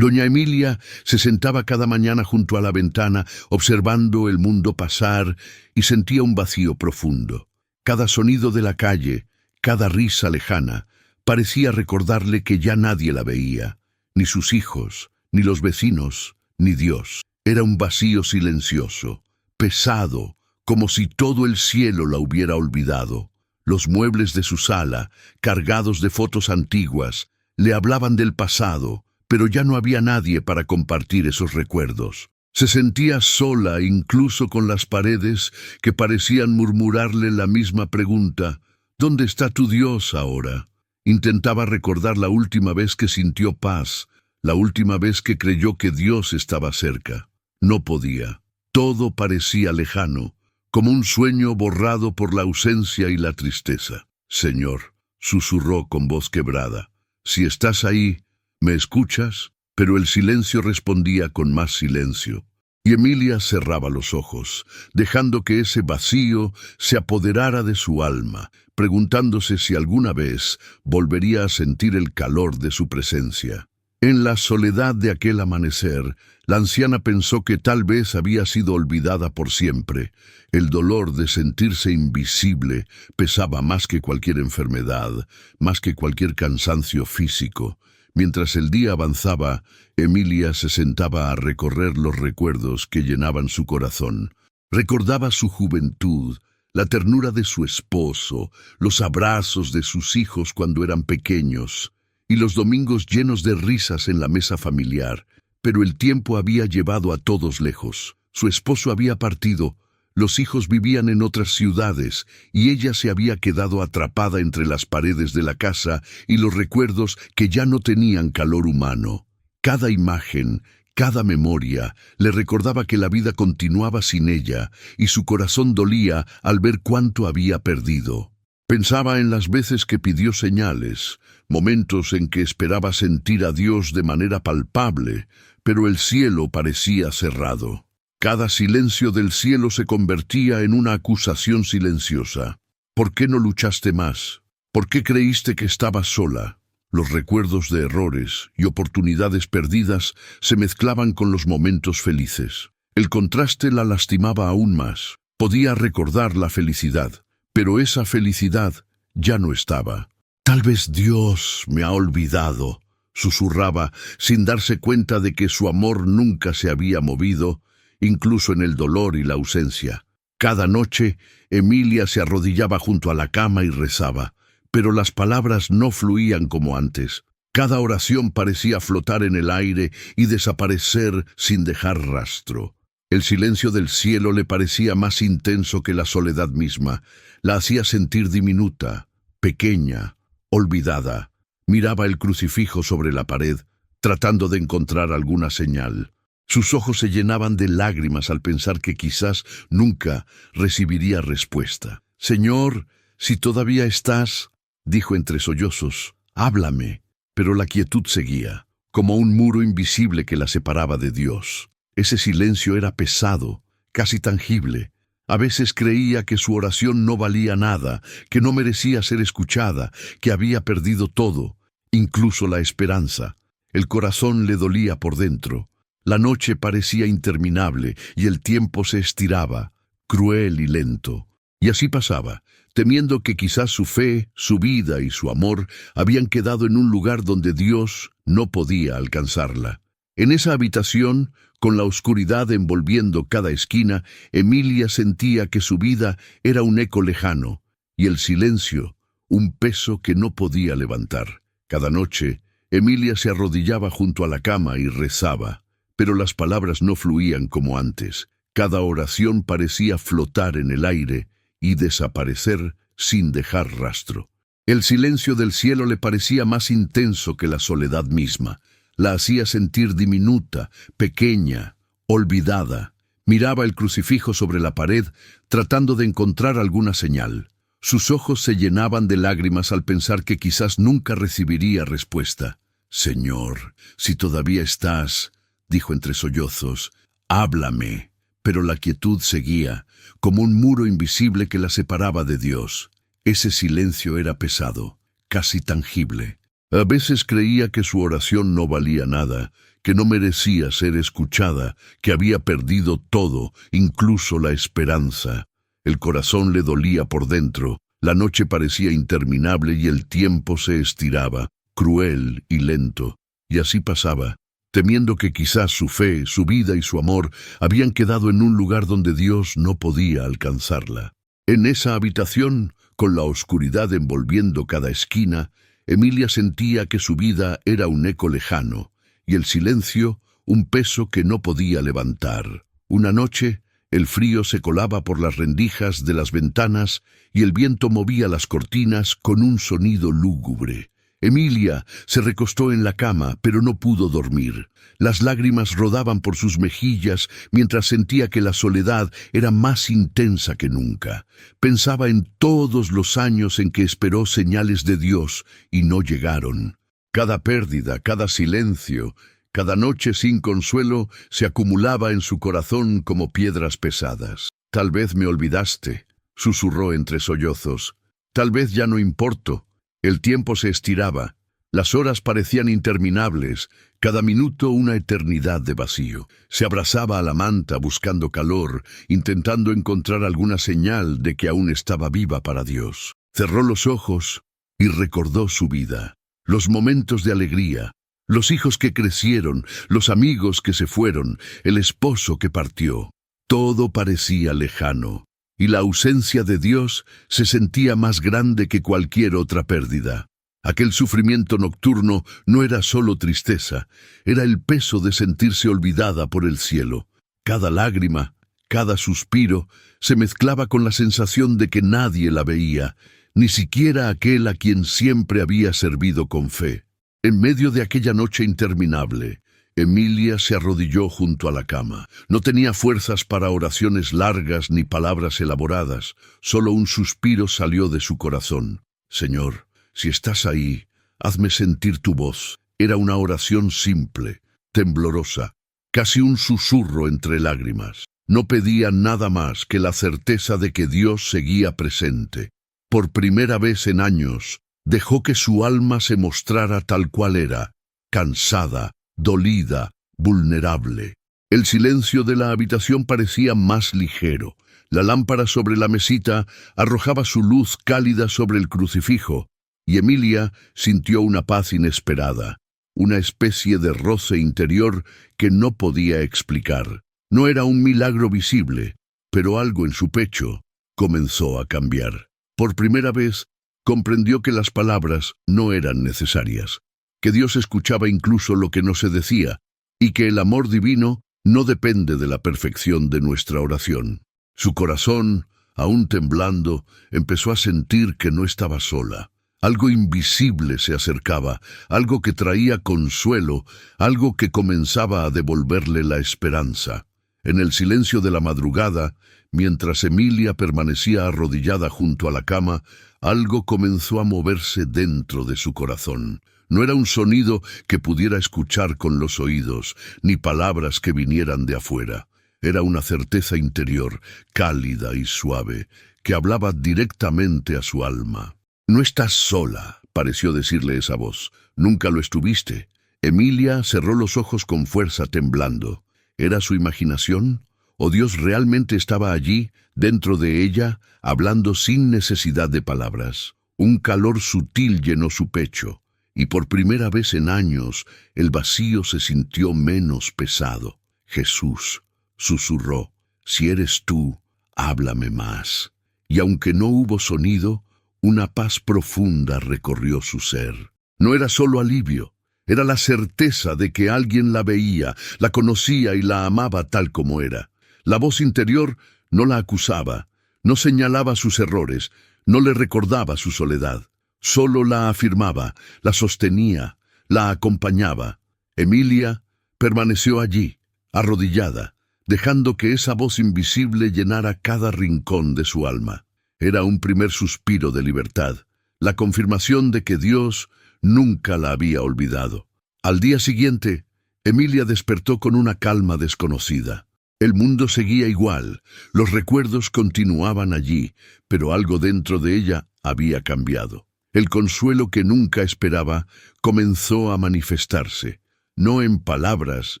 Doña Emilia se sentaba cada mañana junto a la ventana, observando el mundo pasar, y sentía un vacío profundo. Cada sonido de la calle, cada risa lejana, parecía recordarle que ya nadie la veía, ni sus hijos, ni los vecinos, ni Dios. Era un vacío silencioso, pesado, como si todo el cielo la hubiera olvidado. Los muebles de su sala, cargados de fotos antiguas, le hablaban del pasado, pero ya no había nadie para compartir esos recuerdos. Se sentía sola incluso con las paredes que parecían murmurarle la misma pregunta: ¿dónde está tu Dios ahora? Intentaba recordar la última vez que sintió paz, la última vez que creyó que Dios estaba cerca. No podía. Todo parecía lejano, como un sueño borrado por la ausencia y la tristeza. «Señor», susurró con voz quebrada, «si estás ahí, ¿me escuchas?». Pero el silencio respondía con más silencio. Y Emilia cerraba los ojos, dejando que ese vacío se apoderara de su alma, preguntándose si alguna vez volvería a sentir el calor de su presencia. En la soledad de aquel amanecer, la anciana pensó que tal vez había sido olvidada por siempre. El dolor de sentirse invisible pesaba más que cualquier enfermedad, más que cualquier cansancio físico. Mientras el día avanzaba, Emilia se sentaba a recorrer los recuerdos que llenaban su corazón. Recordaba su juventud, la ternura de su esposo, los abrazos de sus hijos cuando eran pequeños, y los domingos llenos de risas en la mesa familiar. Pero el tiempo había llevado a todos lejos. Su esposo había partido, los hijos vivían en otras ciudades, y ella se había quedado atrapada entre las paredes de la casa y los recuerdos que ya no tenían calor humano. Cada imagen, cada memoria, le recordaba que la vida continuaba sin ella, y su corazón dolía al ver cuánto había perdido. Pensaba en las veces que pidió señales, momentos en que esperaba sentir a Dios de manera palpable, pero el cielo parecía cerrado. Cada silencio del cielo se convertía en una acusación silenciosa. ¿Por qué no luchaste más? ¿Por qué creíste que estabas sola? Los recuerdos de errores y oportunidades perdidas se mezclaban con los momentos felices. El contraste la lastimaba aún más. Podía recordar la felicidad, pero esa felicidad ya no estaba. «Tal vez Dios me ha olvidado», susurraba, sin darse cuenta de que su amor nunca se había movido, incluso en el dolor y la ausencia. Cada noche, Emilia se arrodillaba junto a la cama y rezaba, pero las palabras no fluían como antes. Cada oración parecía flotar en el aire y desaparecer sin dejar rastro. El silencio del cielo le parecía más intenso que la soledad misma. La hacía sentir diminuta, pequeña, olvidada. Miraba el crucifijo sobre la pared, tratando de encontrar alguna señal. Sus ojos se llenaban de lágrimas al pensar que quizás nunca recibiría respuesta. «Señor, si todavía estás», dijo entre sollozos, «háblame». Pero la quietud seguía, como un muro invisible que la separaba de Dios. Ese silencio era pesado, casi tangible. A veces creía que su oración no valía nada, que no merecía ser escuchada, que había perdido todo, incluso la esperanza. El corazón le dolía por dentro. La noche parecía interminable y el tiempo se estiraba, cruel y lento. Y así pasaba, temiendo que quizás su fe, su vida y su amor habían quedado en un lugar donde Dios no podía alcanzarla. En esa habitación, con la oscuridad envolviendo cada esquina, Emilia sentía que su vida era un eco lejano, y el silencio, un peso que no podía levantar. Cada noche, Emilia se arrodillaba junto a la cama y rezaba, pero las palabras no fluían como antes. Cada oración parecía flotar en el aire y desaparecer sin dejar rastro. El silencio del cielo le parecía más intenso que la soledad misma. La hacía sentir diminuta, pequeña, olvidada. Miraba el crucifijo sobre la pared, tratando de encontrar alguna señal. Sus ojos se llenaban de lágrimas al pensar que quizás nunca recibiría respuesta. «Señor, si todavía estás», dijo entre sollozos, «háblame». Pero la quietud seguía, como un muro invisible que la separaba de Dios. Ese silencio era pesado, casi tangible. A veces creía que su oración no valía nada, que no merecía ser escuchada, que había perdido todo, incluso la esperanza. El corazón le dolía por dentro, la noche parecía interminable y el tiempo se estiraba, cruel y lento. Y así pasaba, temiendo que quizás su fe, su vida y su amor habían quedado en un lugar donde Dios no podía alcanzarla. En esa habitación, con la oscuridad envolviendo cada esquina, Emilia sentía que su vida era un eco lejano, y el silencio un peso que no podía levantar. Una noche, el frío se colaba por las rendijas de las ventanas y el viento movía las cortinas con un sonido lúgubre. Emilia se recostó en la cama, pero no pudo dormir. Las lágrimas rodaban por sus mejillas mientras sentía que la soledad era más intensa que nunca. Pensaba en todos los años en que esperó señales de Dios y no llegaron. Cada pérdida, cada silencio, cada noche sin consuelo se acumulaba en su corazón como piedras pesadas. «Tal vez me olvidaste», susurró entre sollozos. «Tal vez ya no importo». El tiempo se estiraba, las horas parecían interminables, cada minuto una eternidad de vacío. Se abrazaba a la manta buscando calor, intentando encontrar alguna señal de que aún estaba viva para Dios. Cerró los ojos y recordó su vida, los momentos de alegría, los hijos que crecieron, los amigos que se fueron, el esposo que partió. Todo parecía lejano. Y la ausencia de Dios se sentía más grande que cualquier otra pérdida. Aquel sufrimiento nocturno no era solo tristeza, era el peso de sentirse olvidada por el cielo. Cada lágrima, cada suspiro, se mezclaba con la sensación de que nadie la veía, ni siquiera aquel a quien siempre había servido con fe. En medio de aquella noche interminable, Emilia se arrodilló junto a la cama. No tenía fuerzas para oraciones largas ni palabras elaboradas. Solo un suspiro salió de su corazón. «Señor, si estás ahí, hazme sentir tu voz». Era una oración simple, temblorosa, casi un susurro entre lágrimas. No pedía nada más que la certeza de que Dios seguía presente. Por primera vez en años, dejó que su alma se mostrara tal cual era, cansada, dolida, vulnerable. El silencio de la habitación parecía más ligero. La lámpara sobre la mesita arrojaba su luz cálida sobre el crucifijo, y Emilia sintió una paz inesperada, una especie de roce interior que no podía explicar. No era un milagro visible, pero algo en su pecho comenzó a cambiar. Por primera vez, comprendió que las palabras no eran necesarias, que Dios escuchaba incluso lo que no se decía, y que el amor divino no depende de la perfección de nuestra oración. Su corazón, aún temblando, empezó a sentir que no estaba sola. Algo invisible se acercaba, algo que traía consuelo, algo que comenzaba a devolverle la esperanza. En el silencio de la madrugada, mientras Emilia permanecía arrodillada junto a la cama, algo comenzó a moverse dentro de su corazón. No era un sonido que pudiera escuchar con los oídos, ni palabras que vinieran de afuera. Era una certeza interior, cálida y suave, que hablaba directamente a su alma. «No estás sola», pareció decirle esa voz. «Nunca lo estuviste». Emilia cerró los ojos con fuerza, temblando. ¿Era su imaginación? ¿O Dios realmente estaba allí, dentro de ella, hablando sin necesidad de palabras? Un calor sutil llenó su pecho, y por primera vez en años el vacío se sintió menos pesado. «Jesús», susurró, «si eres tú, háblame más». Y aunque no hubo sonido, una paz profunda recorrió su ser. No era solo alivio, era la certeza de que alguien la veía, la conocía y la amaba tal como era. La voz interior no la acusaba, no señalaba sus errores, no le recordaba su soledad. Solo la afirmaba, la sostenía, la acompañaba. Emilia permaneció allí, arrodillada, dejando que esa voz invisible llenara cada rincón de su alma. Era un primer suspiro de libertad, la confirmación de que Dios nunca la había olvidado. Al día siguiente, Emilia despertó con una calma desconocida. El mundo seguía igual, los recuerdos continuaban allí, pero algo dentro de ella había cambiado. El consuelo que nunca esperaba comenzó a manifestarse. no en palabras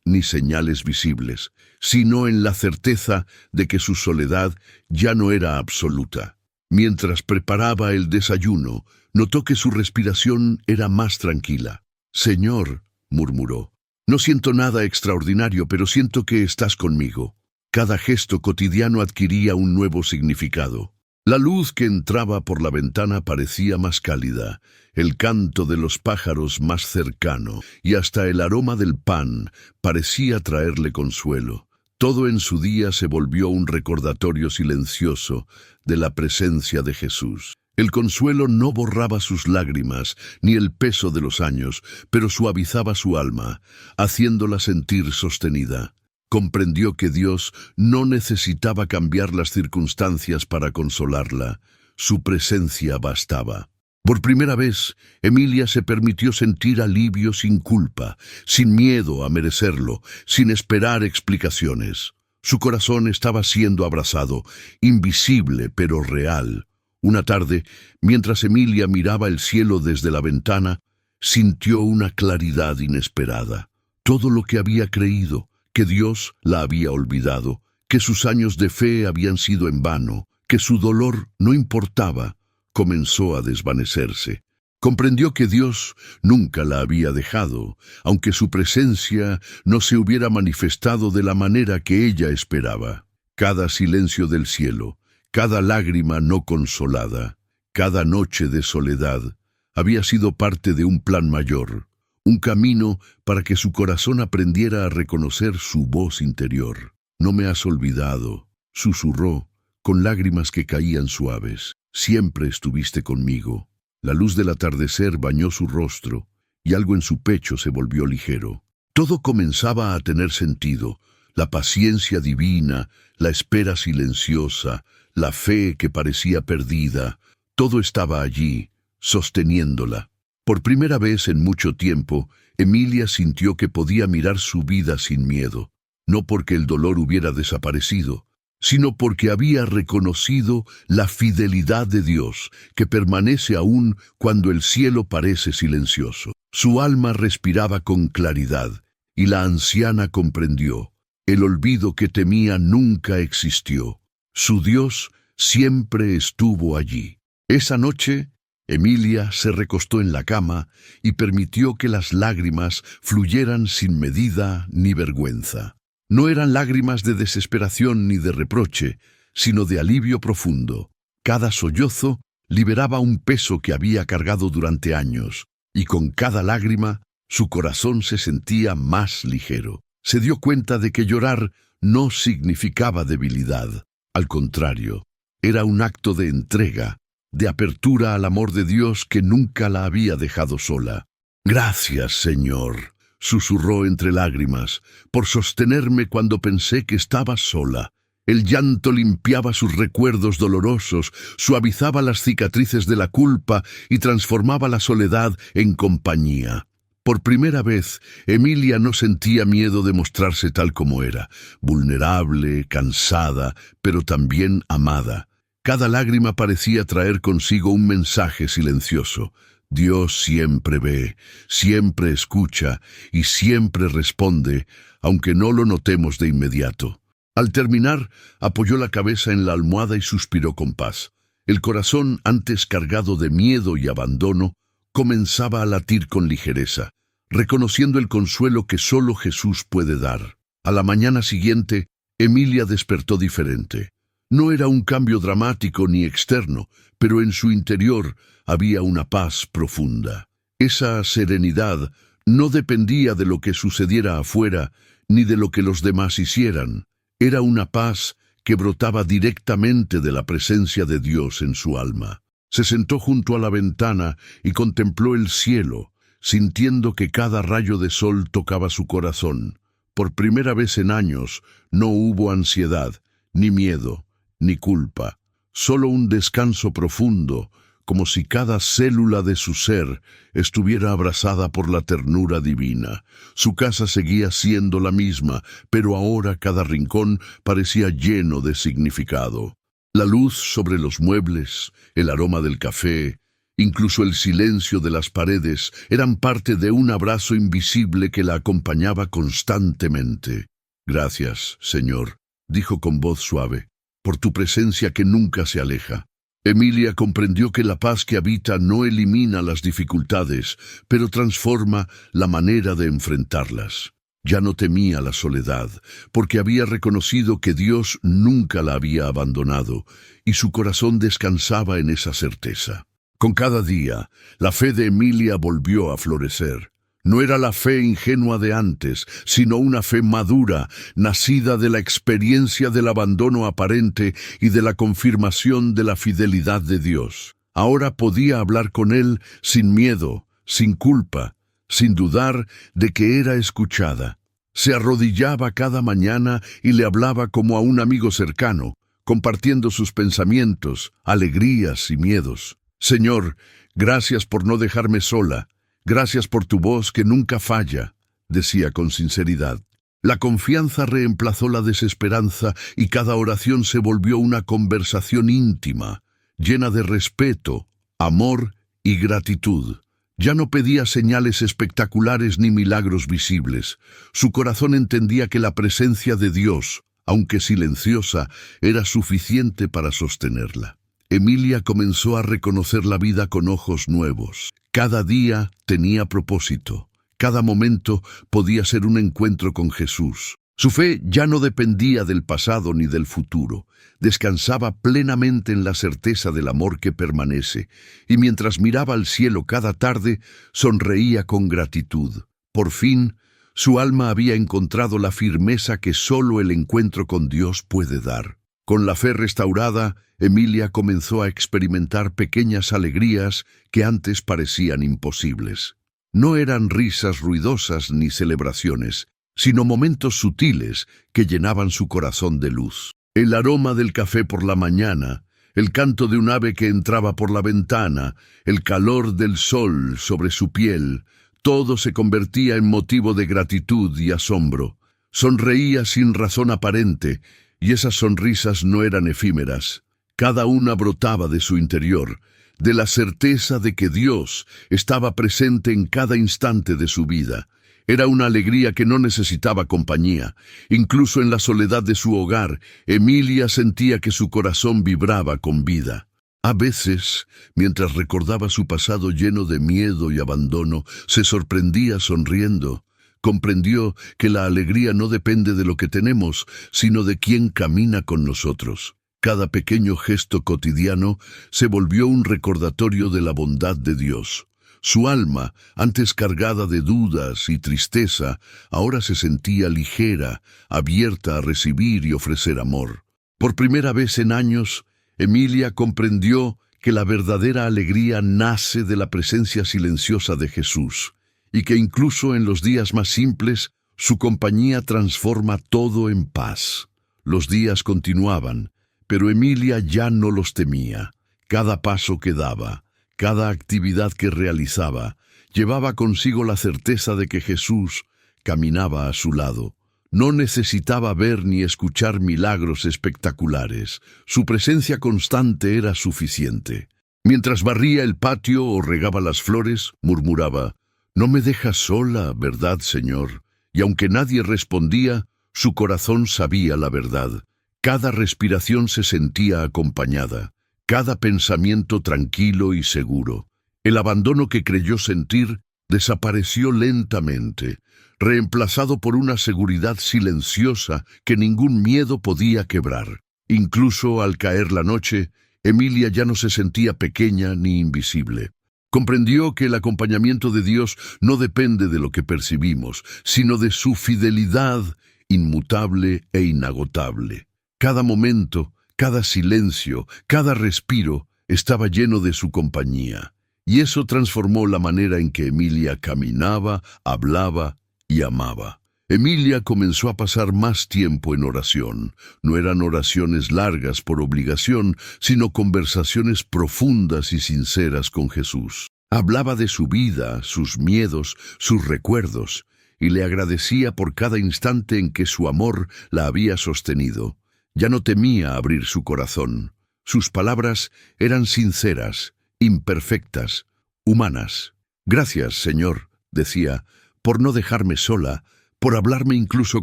ni señales visibles, sino en la certeza de que su soledad ya no era absoluta. Mientras preparaba el desayuno, notó que su respiración era más tranquila. «Señor», murmuró, «no siento nada extraordinario, pero siento que estás conmigo». Cada gesto cotidiano adquiría un nuevo significado. La luz que entraba por la ventana parecía más cálida, el canto de los pájaros más cercano, y hasta el aroma del pan parecía traerle consuelo. Todo en su día se volvió un recordatorio silencioso de la presencia de Jesús. El consuelo no borraba sus lágrimas ni el peso de los años, pero suavizaba su alma, haciéndola sentir sostenida. Comprendió que Dios no necesitaba cambiar las circunstancias para consolarla. Su presencia bastaba. Por primera vez, Emilia se permitió sentir alivio sin culpa, sin miedo a merecerlo, sin esperar explicaciones. Su corazón estaba siendo abrazado, invisible pero real. Una tarde, mientras Emilia miraba el cielo desde la ventana, sintió una claridad inesperada. Todo lo que había creído, que Dios la había olvidado, que sus años de fe habían sido en vano, que su dolor no importaba, comenzó a desvanecerse. Comprendió que Dios nunca la había dejado, aunque su presencia no se hubiera manifestado de la manera que ella esperaba. Cada silencio del cielo, cada lágrima no consolada, cada noche de soledad, había sido parte de un plan mayor. Un camino para que su corazón aprendiera a reconocer su voz interior. «No me has olvidado», susurró, con lágrimas que caían suaves. «Siempre estuviste conmigo». La luz del atardecer bañó su rostro, y algo en su pecho se volvió ligero. Todo comenzaba a tener sentido. La paciencia divina, la espera silenciosa, la fe que parecía perdida, todo estaba allí, sosteniéndola. Por primera vez en mucho tiempo, Emilia sintió que podía mirar su vida sin miedo, no porque el dolor hubiera desaparecido, sino porque había reconocido la fidelidad de Dios, que permanece aún cuando el cielo parece silencioso. Su alma respiraba con claridad, y la anciana comprendió. El olvido que temía nunca existió. Su Dios siempre estuvo allí. Esa noche, Emilia se recostó en la cama y permitió que las lágrimas fluyeran sin medida ni vergüenza. No eran lágrimas de desesperación ni de reproche, sino de alivio profundo. Cada sollozo liberaba un peso que había cargado durante años, y con cada lágrima su corazón se sentía más ligero. Se dio cuenta de que llorar no significaba debilidad. Al contrario, era un acto de entrega, de apertura al amor de Dios que nunca la había dejado sola. «Gracias, Señor», susurró entre lágrimas, «por sostenerme cuando pensé que estaba sola». El llanto limpiaba sus recuerdos dolorosos, suavizaba las cicatrices de la culpa y transformaba la soledad en compañía. Por primera vez, Emilia no sentía miedo de mostrarse tal como era, vulnerable, cansada, pero también amada. Cada lágrima parecía traer consigo un mensaje silencioso. Dios siempre ve, siempre escucha y siempre responde, aunque no lo notemos de inmediato. Al terminar, apoyó la cabeza en la almohada y suspiró con paz. El corazón, antes cargado de miedo y abandono, comenzaba a latir con ligereza, reconociendo el consuelo que solo Jesús puede dar. A la mañana siguiente, Emilia despertó diferente. No era un cambio dramático ni externo, pero en su interior había una paz profunda. Esa serenidad no dependía de lo que sucediera afuera, ni de lo que los demás hicieran. Era una paz que brotaba directamente de la presencia de Dios en su alma. Se sentó junto a la ventana y contempló el cielo, sintiendo que cada rayo de sol tocaba su corazón. Por primera vez en años no hubo ansiedad, ni miedo, ni culpa, solo un descanso profundo, como si cada célula de su ser estuviera abrazada por la ternura divina. Su casa seguía siendo la misma, pero ahora cada rincón parecía lleno de significado. La luz sobre los muebles, el aroma del café Incluso el silencio de las paredes eran parte de un abrazo invisible que la acompañaba constantemente. «Gracias, Señor», dijo con voz suave, «por tu presencia que nunca se aleja». Emilia comprendió que la paz que habita no elimina las dificultades, pero transforma la manera de enfrentarlas. Ya no temía la soledad, porque había reconocido que Dios nunca la había abandonado, y su corazón descansaba en esa certeza. Con cada día, la fe de Emilia volvió a florecer. No era la fe ingenua de antes, sino una fe madura, nacida de la experiencia del abandono aparente y de la confirmación de la fidelidad de Dios. Ahora podía hablar con Él sin miedo, sin culpa, sin dudar de que era escuchada. Se arrodillaba cada mañana y le hablaba como a un amigo cercano, compartiendo sus pensamientos, alegrías y miedos. «Señor, gracias por no dejarme sola. Gracias por tu voz que nunca falla», decía con sinceridad. La confianza reemplazó la desesperanza y cada oración se volvió una conversación íntima, llena de respeto, amor y gratitud. Ya no pedía señales espectaculares ni milagros visibles. Su corazón entendía que la presencia de Dios, aunque silenciosa, era suficiente para sostenerla. Emilia comenzó a reconocer la vida con ojos nuevos. Cada día tenía propósito. Cada momento podía ser un encuentro con Jesús. Su fe ya no dependía del pasado ni del futuro. Descansaba plenamente en la certeza del amor que permanece, y mientras miraba al cielo cada tarde, sonreía con gratitud. Por fin, su alma había encontrado la firmeza que solo el encuentro con Dios puede dar. Con la fe restaurada, Emilia comenzó a experimentar pequeñas alegrías que antes parecían imposibles. No eran risas ruidosas ni celebraciones, sino momentos sutiles que llenaban su corazón de luz. El aroma del café por la mañana, el canto de un ave que entraba por la ventana, el calor del sol sobre su piel, todo se convertía en motivo de gratitud y asombro. Sonreía sin razón aparente, y esas sonrisas no eran efímeras. Cada una brotaba de su interior, de la certeza de que Dios estaba presente en cada instante de su vida. Era una alegría que no necesitaba compañía. Incluso en la soledad de su hogar, Emilia sentía que su corazón vibraba con vida. A veces, mientras recordaba su pasado lleno de miedo y abandono, se sorprendía sonriendo. Comprendió que la alegría no depende de lo que tenemos, sino de quien camina con nosotros. Cada pequeño gesto cotidiano se volvió un recordatorio de la bondad de Dios. Su alma, antes cargada de dudas y tristeza, ahora se sentía ligera, abierta a recibir y ofrecer amor. Por primera vez en años, Emilia comprendió que la verdadera alegría nace de la presencia silenciosa de Jesús, y que incluso en los días más simples, su compañía transforma todo en paz. Los días continuaban, pero Emilia ya no los temía. Cada paso que daba, cada actividad que realizaba, llevaba consigo la certeza de que Jesús caminaba a su lado. No necesitaba ver ni escuchar milagros espectaculares. Su presencia constante era suficiente. Mientras barría el patio o regaba las flores, murmuraba: «No me dejas sola, ¿verdad, Señor?». Y aunque nadie respondía, su corazón sabía la verdad. Cada respiración se sentía acompañada, cada pensamiento tranquilo y seguro. El abandono que creyó sentir desapareció lentamente, reemplazado por una seguridad silenciosa que ningún miedo podía quebrar. Incluso al caer la noche, Emilia ya no se sentía pequeña ni invisible. Comprendió que el acompañamiento de Dios no depende de lo que percibimos, sino de su fidelidad inmutable e inagotable. Cada momento, cada silencio, cada respiro estaba lleno de su compañía, y eso transformó la manera en que Emilia caminaba, hablaba y amaba. Emilia comenzó a pasar más tiempo en oración. No eran oraciones largas por obligación, sino conversaciones profundas y sinceras con Jesús. Hablaba de su vida, sus miedos, sus recuerdos, y le agradecía por cada instante en que su amor la había sostenido. Ya no temía abrir su corazón. Sus palabras eran sinceras, imperfectas, humanas. Gracias, Señor, decía, por no dejarme sola, por hablarme incluso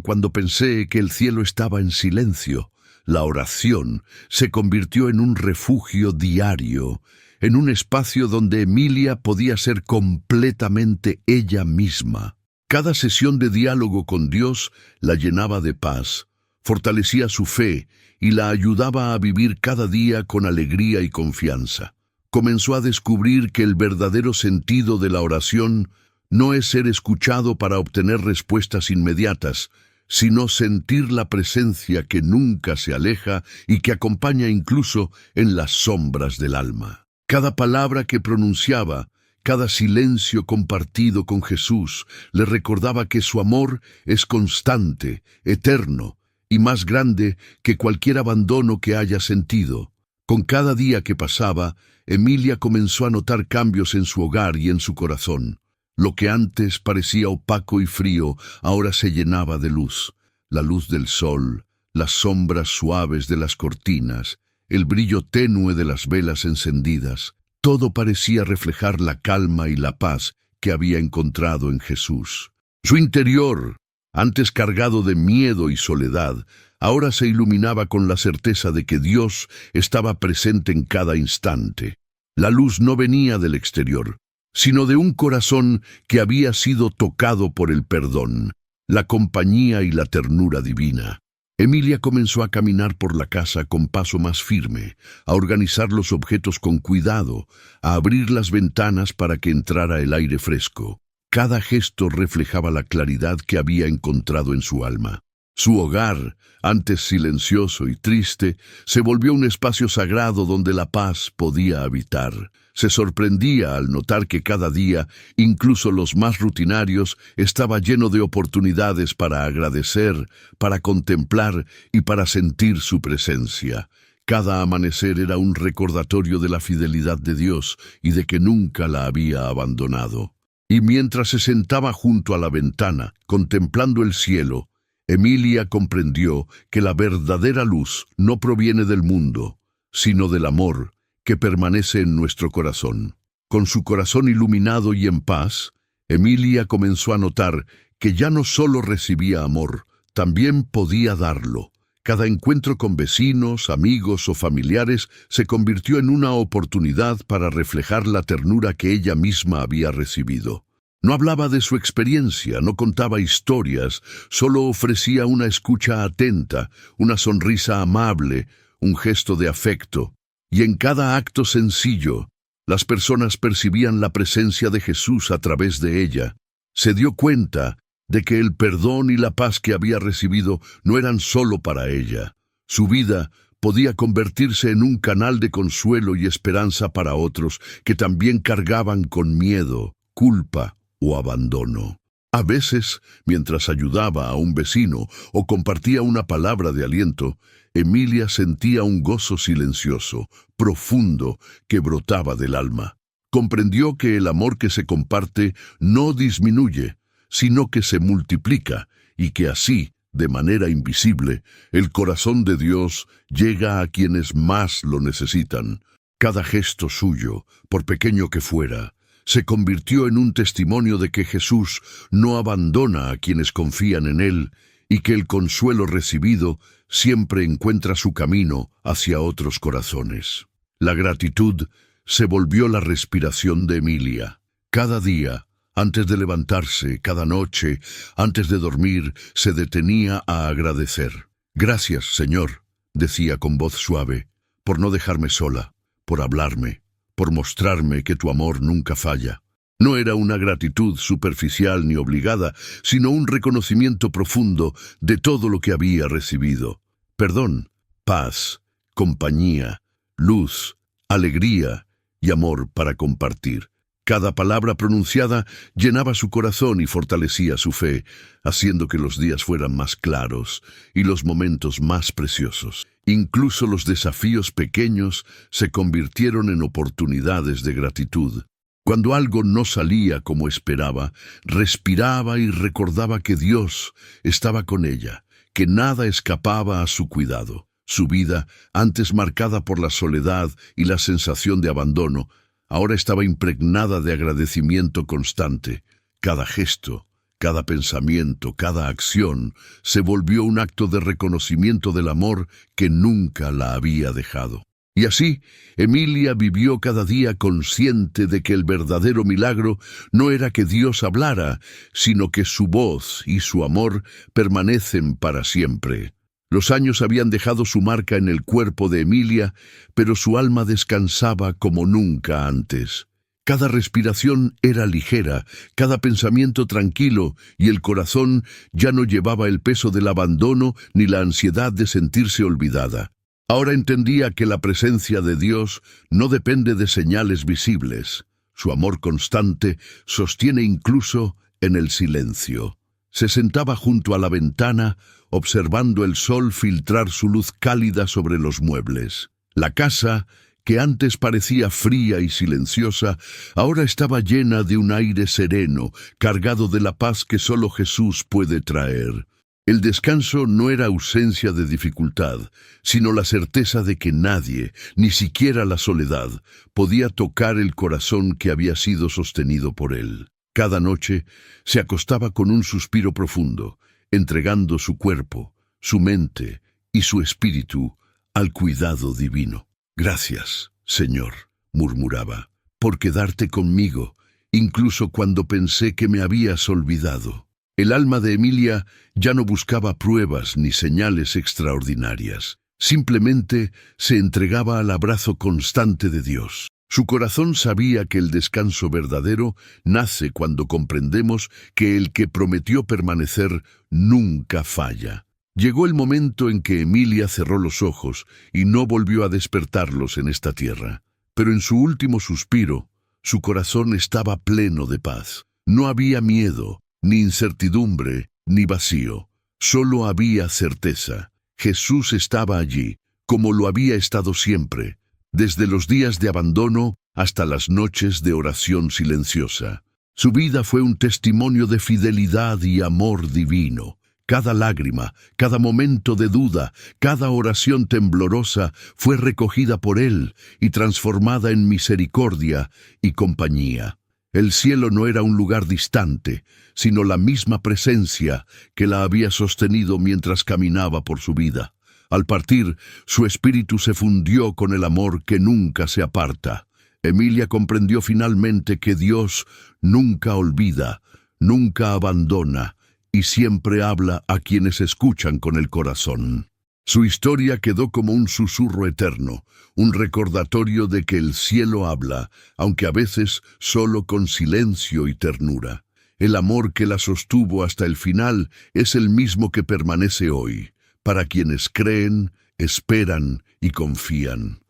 cuando pensé que el cielo estaba en silencio. La oración se convirtió en un refugio diario, en un espacio donde Emilia podía ser completamente ella misma. Cada sesión de diálogo con Dios la llenaba de paz, fortalecía su fe y la ayudaba a vivir cada día con alegría y confianza. Comenzó a descubrir que el verdadero sentido de la oración no es ser escuchado para obtener respuestas inmediatas, sino sentir la presencia que nunca se aleja y que acompaña incluso en las sombras del alma. Cada palabra que pronunciaba, cada silencio compartido con Jesús, le recordaba que su amor es constante, eterno y más grande que cualquier abandono que haya sentido. Con cada día que pasaba, Emilia comenzó a notar cambios en su hogar y en su corazón. Lo que antes parecía opaco y frío, ahora se llenaba de luz. La luz del sol, las sombras suaves de las cortinas, el brillo tenue de las velas encendidas, todo parecía reflejar la calma y la paz que había encontrado en Jesús. Su interior, antes cargado de miedo y soledad, ahora se iluminaba con la certeza de que Dios estaba presente en cada instante. La luz no venía del exterior, sino de un corazón que había sido tocado por el perdón, la compañía y la ternura divina. Emilia comenzó a caminar por la casa con paso más firme, a organizar los objetos con cuidado, a abrir las ventanas para que entrara el aire fresco. Cada gesto reflejaba la claridad que había encontrado en su alma. Su hogar, antes silencioso y triste, se volvió un espacio sagrado donde la paz podía habitar. Se sorprendía al notar que cada día, incluso los más rutinarios, estaba lleno de oportunidades para agradecer, para contemplar y para sentir su presencia. Cada amanecer era un recordatorio de la fidelidad de Dios y de que nunca la había abandonado. Y mientras se sentaba junto a la ventana, contemplando el cielo, Emilia comprendió que la verdadera luz no proviene del mundo, sino del amor que permanece en nuestro corazón. Con su corazón iluminado y en paz, Emilia comenzó a notar que ya no solo recibía amor, también podía darlo. Cada encuentro con vecinos, amigos o familiares se convirtió en una oportunidad para reflejar la ternura que ella misma había recibido. No hablaba de su experiencia, no contaba historias, solo ofrecía una escucha atenta, una sonrisa amable, un gesto de afecto. Y en cada acto sencillo, las personas percibían la presencia de Jesús a través de ella. Se dio cuenta de que el perdón y la paz que había recibido no eran solo para ella. Su vida podía convertirse en un canal de consuelo y esperanza para otros que también cargaban con miedo, culpa o abandono. A veces, mientras ayudaba a un vecino o compartía una palabra de aliento, Emilia sentía un gozo silencioso, profundo, que brotaba del alma. Comprendió que el amor que se comparte no disminuye, sino que se multiplica, y que así, de manera invisible, el corazón de Dios llega a quienes más lo necesitan. Cada gesto suyo, por pequeño que fuera, se convirtió en un testimonio de que Jesús no abandona a quienes confían en Él y que el consuelo recibido siempre encuentra su camino hacia otros corazones. La gratitud se volvió la respiración de Emilia. Cada día, antes de levantarse, cada noche, antes de dormir, se detenía a agradecer. «Gracias, Señor», decía con voz suave, «por no dejarme sola, por hablarme, por mostrarme que tu amor nunca falla». No era una gratitud superficial ni obligada, sino un reconocimiento profundo de todo lo que había recibido. Perdón, paz, compañía, luz, alegría y amor para compartir. Cada palabra pronunciada llenaba su corazón y fortalecía su fe, haciendo que los días fueran más claros y los momentos más preciosos. Incluso los desafíos pequeños se convirtieron en oportunidades de gratitud. Cuando algo no salía como esperaba, respiraba y recordaba que Dios estaba con ella, que nada escapaba a su cuidado. Su vida, antes marcada por la soledad y la sensación de abandono, ahora estaba impregnada de agradecimiento constante. Cada gesto, cada pensamiento, cada acción se volvió un acto de reconocimiento del amor que nunca la había dejado. Y así, Emilia vivió cada día consciente de que el verdadero milagro no era que Dios hablara, sino que su voz y su amor permanecen para siempre. Los años habían dejado su marca en el cuerpo de Emilia, pero su alma descansaba como nunca antes. Cada respiración era ligera, cada pensamiento tranquilo, y el corazón ya no llevaba el peso del abandono ni la ansiedad de sentirse olvidada. Ahora entendía que la presencia de Dios no depende de señales visibles. Su amor constante sostiene incluso en el silencio. Se sentaba junto a la ventana, observando el sol filtrar su luz cálida sobre los muebles. La casa, que antes parecía fría y silenciosa, ahora estaba llena de un aire sereno, cargado de la paz que solo Jesús puede traer. El descanso no era ausencia de dificultad, sino la certeza de que nadie, ni siquiera la soledad, podía tocar el corazón que había sido sostenido por él. Cada noche se acostaba con un suspiro profundo, entregando su cuerpo, su mente y su espíritu al cuidado divino. «Gracias, Señor», murmuraba, «por quedarte conmigo, incluso cuando pensé que me habías olvidado». El alma de Emilia ya no buscaba pruebas ni señales extraordinarias. Simplemente se entregaba al abrazo constante de Dios. Su corazón sabía que el descanso verdadero nace cuando comprendemos que el que prometió permanecer nunca falla. Llegó el momento en que Emilia cerró los ojos y no volvió a despertarlos en esta tierra. Pero en su último suspiro, su corazón estaba pleno de paz. No había miedo, ni incertidumbre, ni vacío. Solo había certeza. Jesús estaba allí, como lo había estado siempre, desde los días de abandono hasta las noches de oración silenciosa. Su vida fue un testimonio de fidelidad y amor divino. Cada lágrima, cada momento de duda, cada oración temblorosa fue recogida por él y transformada en misericordia y compañía. El cielo no era un lugar distante, sino la misma presencia que la había sostenido mientras caminaba por su vida. Al partir, su espíritu se fundió con el amor que nunca se aparta. Emilia comprendió finalmente que Dios nunca olvida, nunca abandona y siempre habla a quienes escuchan con el corazón. Su historia quedó como un susurro eterno, un recordatorio de que el cielo habla, aunque a veces solo con silencio y ternura. El amor que la sostuvo hasta el final es el mismo que permanece hoy, para quienes creen, esperan y confían.